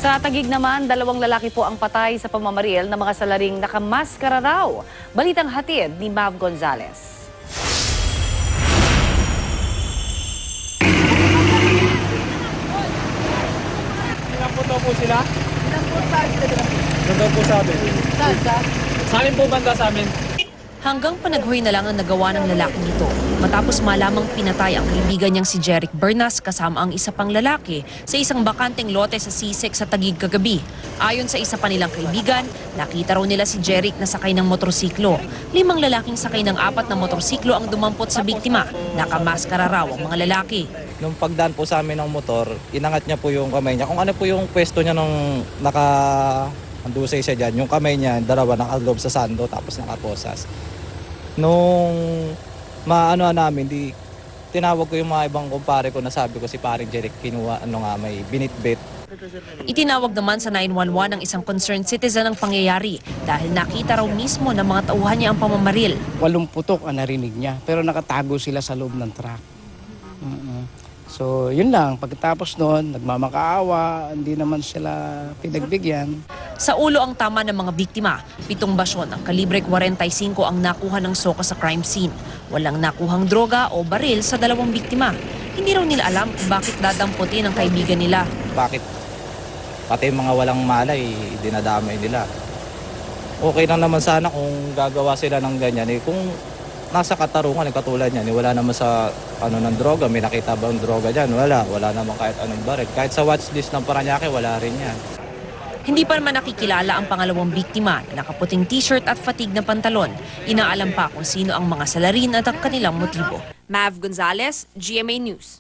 Sa Taguig naman, 2 lalaki po ang patay sa pamamaril ng mga salaring nakamaskara raw. Balitang hatid ni Mav Gonzalez. Ilan po daw po sila? Ilan po po sabi? Sa amin po banda sa amin. Hanggang panaghoy na lang ang nagawa ng lalaking ito matapos malamang pinatay ang kaibigan niyang si Jeric Bernas kasama ang isa pang lalaki sa isang bakanteng lote sa Sisig sa Taguig kagabi. Ayon sa isa pa nilang kaibigan, nakita raw nila si Jeric na sakay ng motorsiklo. 5 lalaking sakay ng 4 na motorsiklo ang dumampot sa biktima. Nakamaskara raw ang mga lalaki. Nung pagdaan po sa amin ng motor, inangat niya po yung kamay niya. Kung ano po yung pwesto niya nung andusay siya dyan, yung kamay niya, dalawa nakaglob sa sando tapos nakaposas. Nung namin, tinawag ko yung mga ibang kumpare ko na sabi ko si paring Jeric kinuha, may binitbit. Itinawag naman sa 911 ang isang concerned citizen ng pangyayari dahil nakita raw mismo ng mga tauhan niya ang pamamaril. 8 putok ang narinig niya pero nakatago sila sa loob ng truck. So yun lang, pagkatapos noon nagmamakaawa, hindi naman sila pinagbigyan. Sa ulo ang tama ng mga biktima, 7 basyon ng kalibre 45 ang nakuha ng SOCO sa crime scene. Walang nakuhang droga o baril sa 2 biktima. Hindi raw nila alam kung bakit dadamputin ang kaibigan nila. Bakit pati mga walang malay, dinadamay nila. Okay lang naman sana kung gagawa sila ng ganyan. Kung nasa katarungan, katulad niyan, wala naman sa ng droga, may nakita bang droga dyan? Wala naman kahit anong baril. Kahit sa watchlist ng Parañaque, wala rin yan. Hindi pa naman nakikilala ang pangalawang biktima na nakaputing t-shirt at fatigue na pantalon. Inaalam pa kung sino ang mga salarin at ang kanilang motibo. Mav Gonzalez, GMA News.